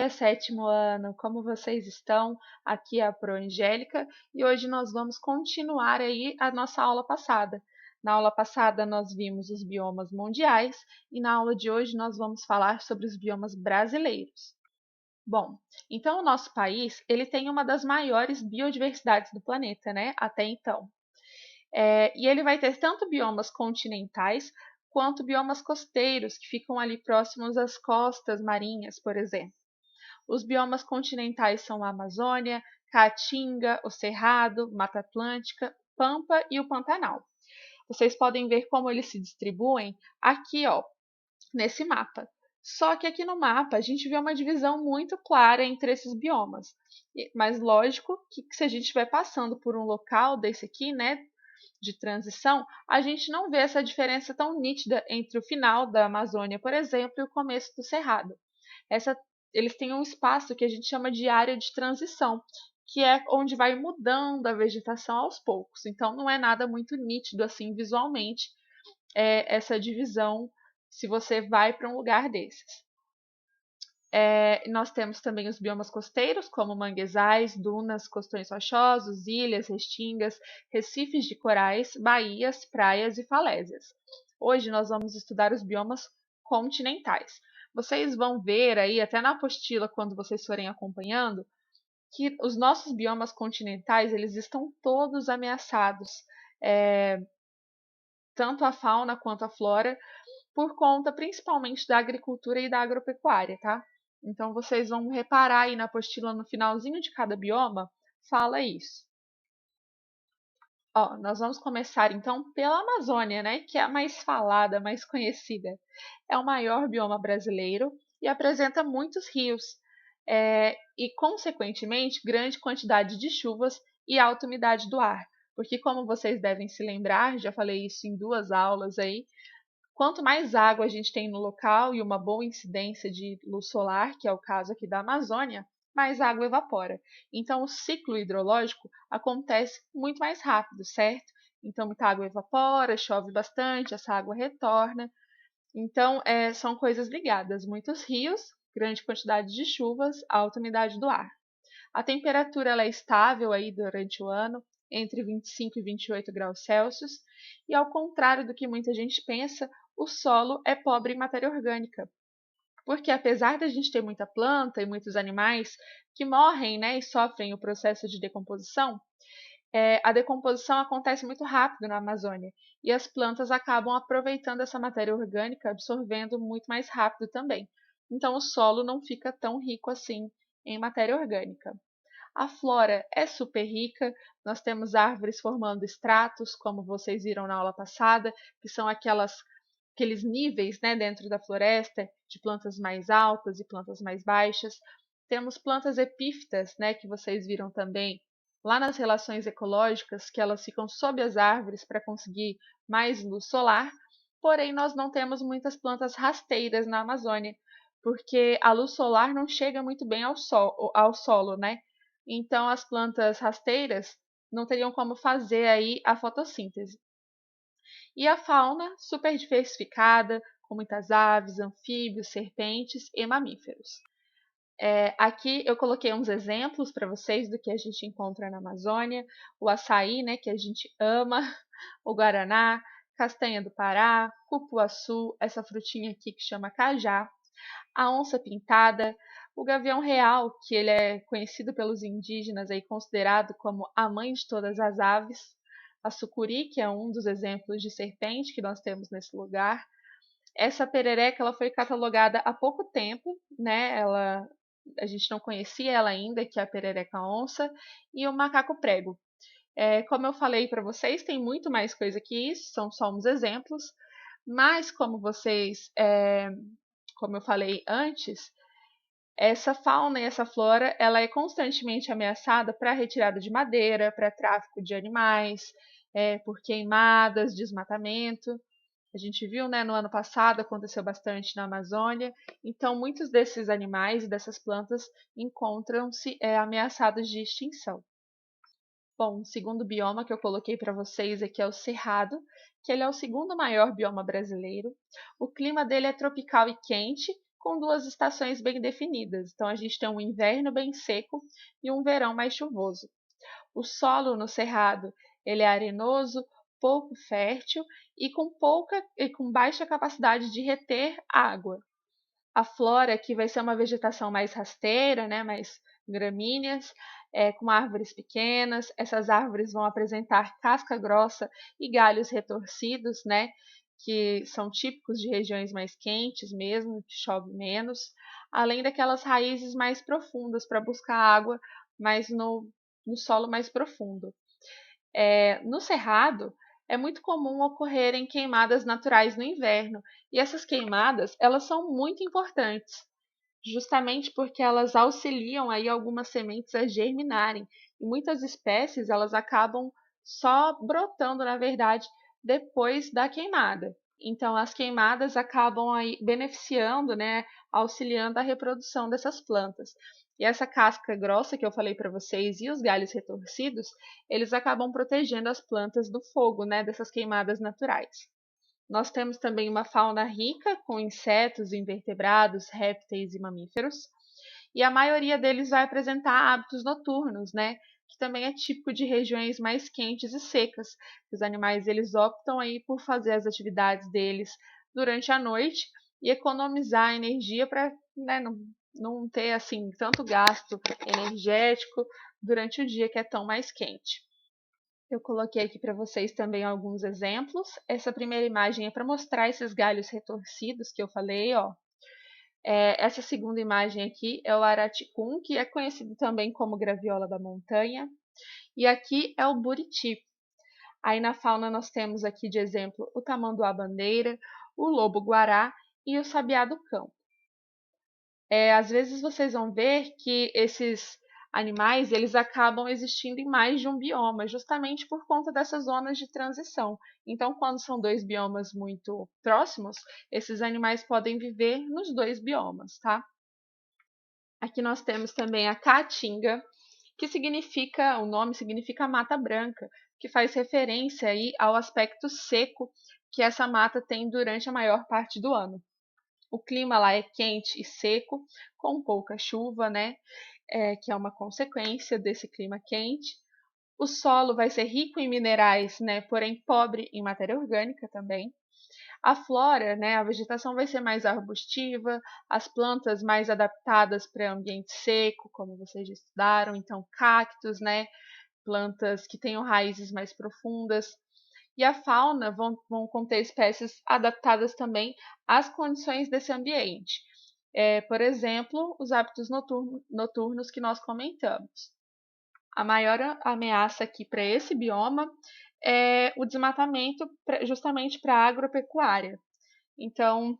dia, sétimo ano, como vocês estão? Aqui é a Pro Angélica e hoje nós vamos continuar aí a nossa aula passada. Na aula passada nós vimos os biomas mundiais e na aula de hoje nós vamos falar sobre os biomas brasileiros. Bom, então o nosso país ele tem uma das maiores biodiversidades do planeta, né? Até então. E ele vai ter tanto biomas continentais quanto biomas costeiros, que ficam ali próximos às costas marinhas, por exemplo. Os biomas continentais são a Amazônia, Caatinga, o Cerrado, Mata Atlântica, Pampa e o Pantanal. Vocês podem ver como eles se distribuem aqui, ó, nesse mapa. Só que aqui no mapa a gente vê uma divisão muito clara entre esses biomas. Mas lógico que se a gente estiver passando por um local desse aqui, né, de transição, a gente não vê essa diferença tão nítida entre o final da Amazônia, por exemplo, e o começo do Cerrado. Eles têm um espaço que a gente chama de área de transição, que é onde vai mudando a vegetação aos poucos. Então, não é nada muito nítido assim visualmente essa divisão se você vai para um lugar desses. Nós temos também os biomas costeiros, como manguezais, dunas, costões rochosos, ilhas, restingas, recifes de corais, baías, praias e falésias. Hoje nós vamos estudar os biomas continentais. Vocês vão ver aí, até na apostila, quando vocês forem acompanhando, que os nossos biomas continentais eles estão todos ameaçados, tanto a fauna quanto a flora, por conta principalmente da agricultura e da agropecuária, tá? Então vocês vão reparar aí na apostila no finalzinho de cada bioma, fala isso. Ó, nós vamos começar então pela Amazônia, né, que é a mais falada, mais conhecida. É o maior bioma brasileiro e apresenta muitos rios, e, consequentemente, grande quantidade de chuvas e alta umidade do ar. Porque, como vocês devem se lembrar, já falei isso em 2 aulas aí, quanto mais água a gente tem no local e uma boa incidência de luz solar, que é o caso aqui da Amazônia, mais água evapora. Então, o ciclo hidrológico acontece muito mais rápido, certo? Então, muita água evapora, chove bastante, essa água retorna. Então, são coisas ligadas. Muitos rios, grande quantidade de chuvas, alta umidade do ar. A temperatura ela é estável aí durante o ano, entre 25 e 28 graus Celsius, e ao contrário do que muita gente pensa, o solo é pobre em matéria orgânica. Porque apesar da gente ter muita planta e muitos animais que morrem, né, e sofrem o processo de decomposição, a decomposição acontece muito rápido na Amazônia e as plantas acabam aproveitando essa matéria orgânica, absorvendo muito mais rápido também. Então o solo não fica tão rico assim em matéria orgânica. A flora é super rica, nós temos árvores formando estratos, como vocês viram na aula passada, que são aqueles níveis, né, dentro da floresta, de plantas mais altas e plantas mais baixas. Temos plantas epífitas, né, que vocês viram também lá nas relações ecológicas, que elas ficam sob as árvores para conseguir mais luz solar, porém nós não temos muitas plantas rasteiras na Amazônia, porque a luz solar não chega muito bem ao solo, né? Então as plantas rasteiras não teriam como fazer aí a fotossíntese. E a fauna super diversificada, com muitas aves, anfíbios, serpentes e mamíferos. Aqui eu coloquei uns exemplos para vocês do que a gente encontra na Amazônia. O açaí, né, que a gente ama, o guaraná, castanha do Pará, cupuaçu, essa frutinha aqui que chama cajá, a onça pintada, o gavião real, que ele é conhecido pelos indígenas aí considerado como a mãe de todas as aves, a sucuri, que é um dos exemplos de serpente que nós temos nesse lugar. Essa perereca ela foi catalogada há pouco tempo, né? A gente não conhecia ela ainda, que é a perereca onça, e o macaco prego. Como eu falei para vocês, tem muito mais coisa que isso, são só uns exemplos, mas como eu falei antes, essa fauna e essa flora, ela é constantemente ameaçada para retirada de madeira, para tráfico de animais, por queimadas, desmatamento. A gente viu, né, no ano passado aconteceu bastante na Amazônia, então muitos desses animais e dessas plantas encontram-se ameaçados de extinção. Bom, o segundo bioma que eu coloquei para vocês aqui é o Cerrado, que ele é o segundo maior bioma brasileiro. O clima dele é tropical e quente, com duas estações bem definidas. Então, a gente tem um inverno bem seco e um verão mais chuvoso. O solo no cerrado ele é arenoso, pouco fértil e com baixa capacidade de reter água. A flora aqui vai ser uma vegetação mais rasteira, né, mais gramíneas, com árvores pequenas. Essas árvores vão apresentar casca grossa e galhos retorcidos, né, que são típicos de regiões mais quentes mesmo, que chove menos, além daquelas raízes mais profundas para buscar água mais no solo mais profundo. No cerrado, é muito comum ocorrerem queimadas naturais no inverno, e essas queimadas elas são muito importantes, justamente porque elas auxiliam aí algumas sementes a germinarem, e muitas espécies elas acabam só brotando, na verdade, depois da queimada. Então, as queimadas acabam aí beneficiando, né, auxiliando a reprodução dessas plantas. E essa casca grossa que eu falei para vocês e os galhos retorcidos, eles acabam protegendo as plantas do fogo, né, dessas queimadas naturais. Nós temos também uma fauna rica, com insetos, invertebrados, répteis e mamíferos, e a maioria deles vai apresentar hábitos noturnos, né? Que também é típico de regiões mais quentes e secas. Os animais eles optam aí por fazer as atividades deles durante a noite e economizar energia para, né, não ter assim tanto gasto energético durante o dia que é tão mais quente. Eu coloquei aqui para vocês também alguns exemplos. Essa primeira imagem é para mostrar esses galhos retorcidos que eu falei, ó. Essa segunda imagem aqui é o araticum, que é conhecido também como graviola da montanha. E aqui é o buriti. Aí na fauna nós temos aqui de exemplo o tamanduá-bandeira, o lobo-guará e o sabiá do campo. Às vezes vocês vão ver que esses animais eles acabam existindo em mais de um bioma, justamente por conta dessas zonas de transição. Então, quando são dois biomas muito próximos, esses animais podem viver nos dois biomas, tá? Aqui nós temos também a caatinga, que significa, o nome significa mata branca, que faz referência aí ao aspecto seco que essa mata tem durante a maior parte do ano. O clima lá é quente e seco, com pouca chuva, né? Que é uma consequência desse clima quente. O solo vai ser rico em minerais, né? Porém pobre em matéria orgânica também. A flora, né? A vegetação vai ser mais arbustiva, as plantas mais adaptadas para ambiente seco, como vocês já estudaram, então cactos, né? Plantas que tenham raízes mais profundas. E a fauna vão conter espécies adaptadas também às condições desse ambiente. Por exemplo, os hábitos noturnos que nós comentamos. A maior ameaça aqui para esse bioma é o desmatamento justamente para a agropecuária. Então,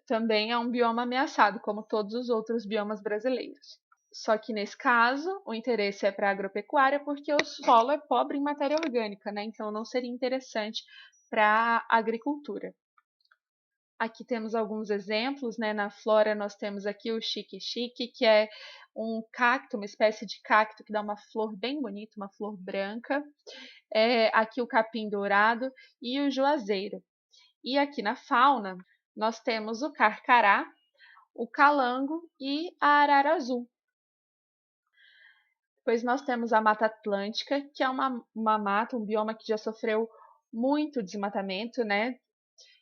também é um bioma ameaçado, como todos os outros biomas brasileiros. Só que nesse caso, o interesse é para a agropecuária porque o solo é pobre em matéria orgânica, né? Então não seria interessante para a agricultura. Aqui temos alguns exemplos, né? Na flora nós temos aqui o xique-xique, que é um cacto, uma espécie de cacto que dá uma flor bem bonita, uma flor branca. Aqui o capim dourado e o juazeiro. E aqui na fauna nós temos o carcará, o calango e a arara azul. Depois nós temos a Mata Atlântica, que é uma mata, um bioma que já sofreu muito desmatamento, né?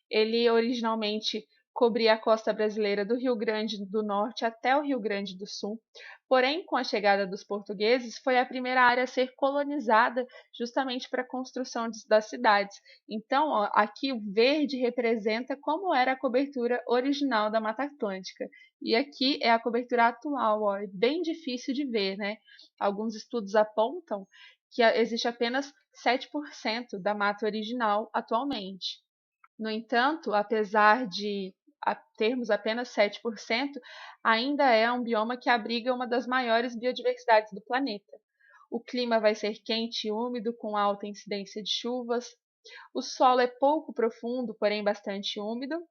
Ele originalmente cobria a costa brasileira do Rio Grande do Norte até o Rio Grande do Sul. Porém, com a chegada dos portugueses, foi a primeira área a ser colonizada justamente para a construção das cidades. Então, ó, aqui o verde representa como era a cobertura original da Mata Atlântica. E aqui é a cobertura atual, ó, é bem difícil de ver, né? Alguns estudos apontam que existe apenas 7% da mata original atualmente. No entanto, apesar de termos apenas 7%, ainda é um bioma que abriga uma das maiores biodiversidades do planeta. O clima vai ser quente e úmido, com alta incidência de chuvas. O solo é pouco profundo, porém bastante úmido.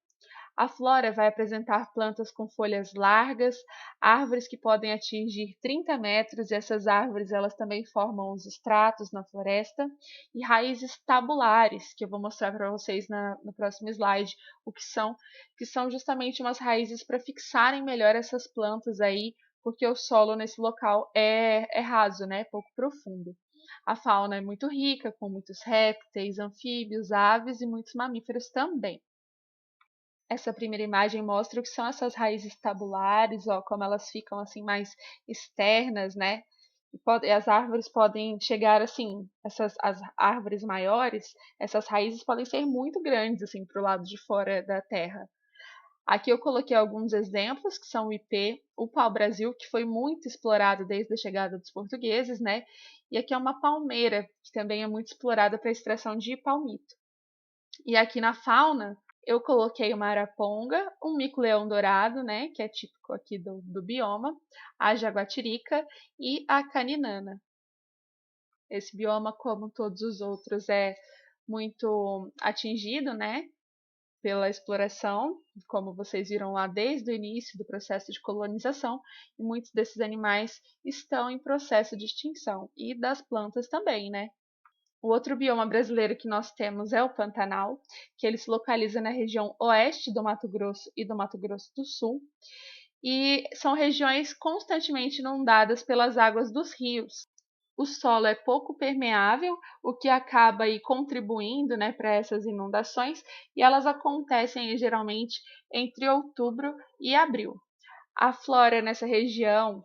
A flora vai apresentar plantas com folhas largas, árvores que podem atingir 30 metros, e essas árvores elas também formam os estratos na floresta, e raízes tabulares, que eu vou mostrar para vocês no próximo slide, que são justamente umas raízes para fixarem melhor essas plantas aí, porque o solo nesse local é raso, né, pouco profundo. A fauna é muito rica, com muitos répteis, anfíbios, aves e muitos mamíferos também. Essa primeira imagem mostra o que são essas raízes tabulares, ó, como elas ficam assim mais externas, né? E as árvores podem chegar assim, as árvores maiores, essas raízes podem ser muito grandes assim para o lado de fora da terra. Aqui eu coloquei alguns exemplos, que são o ipê, o pau-brasil, que foi muito explorado desde a chegada dos portugueses, né? E aqui é uma palmeira, que também é muito explorada para a extração de palmito. E aqui na fauna, eu coloquei uma araponga, um mico-leão dourado, né, que é típico aqui do bioma, a jaguatirica e a caninana. Esse bioma, como todos os outros, é muito atingido, né, pela exploração, como vocês viram lá desde o início do processo de colonização, e muitos desses animais estão em processo de extinção, e das plantas também, né? O outro bioma brasileiro que nós temos é o Pantanal, que ele se localiza na região oeste do Mato Grosso e do Mato Grosso do Sul, e são regiões constantemente inundadas pelas águas dos rios. O solo é pouco permeável, o que acaba aí contribuindo, né, para essas inundações, e elas acontecem geralmente entre outubro e abril. A flora nessa região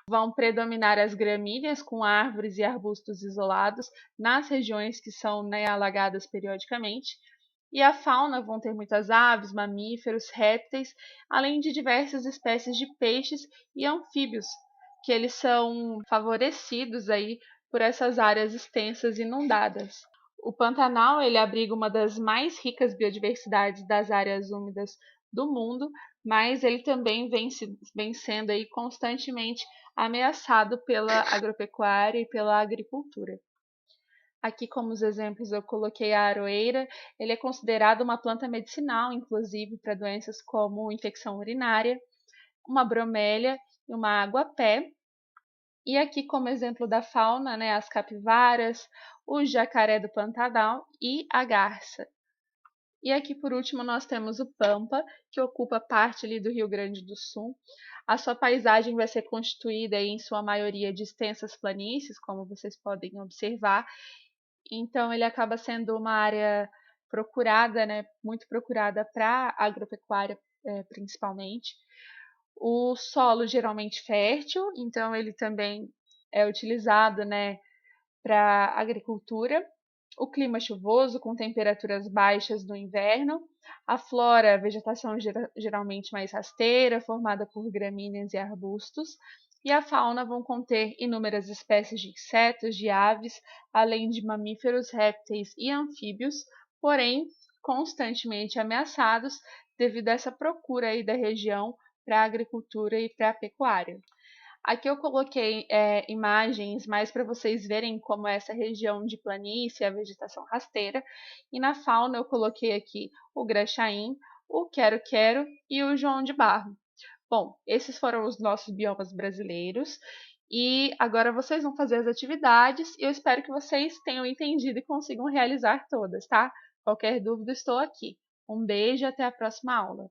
vão predominar as gramíneas com árvores e arbustos isolados nas regiões que são, né, alagadas periodicamente. E a fauna vão ter muitas aves, mamíferos, répteis, além de diversas espécies de peixes e anfíbios, que eles são favorecidos aí por essas áreas extensas inundadas. O Pantanal ele abriga uma das mais ricas biodiversidades das áreas úmidas do mundo, mas ele também vem sendo aí constantemente ameaçado pela agropecuária e pela agricultura. Aqui, como os exemplos, eu coloquei a aroeira. Ele é considerado uma planta medicinal, inclusive, para doenças como infecção urinária, uma bromélia e uma água-pé. E aqui, como exemplo da fauna, né, as capivaras, o jacaré do Pantanal e a garça. E aqui, por último, nós temos o Pampa, que ocupa parte ali do Rio Grande do Sul. A sua paisagem vai ser constituída, em sua maioria, de extensas planícies, como vocês podem observar. Então, ele acaba sendo uma área procurada, né, muito procurada para a agropecuária, principalmente. O solo geralmente fértil, então ele também é utilizado, né, para agricultura. O clima chuvoso, com temperaturas baixas no inverno. A flora, a vegetação geralmente mais rasteira, formada por gramíneas e arbustos. E a fauna vão conter inúmeras espécies de insetos, de aves, além de mamíferos, répteis e anfíbios, porém constantemente ameaçados devido a essa procura aí da região para a agricultura e para a pecuária. Aqui eu coloquei imagens mais para vocês verem como é essa região de planície, a vegetação rasteira. E na fauna eu coloquei aqui o graxaim, o quero-quero e o João de Barro. Bom, esses foram os nossos biomas brasileiros. E agora vocês vão fazer as atividades e eu espero que vocês tenham entendido e consigam realizar todas, tá? Qualquer dúvida, estou aqui. Um beijo e até a próxima aula.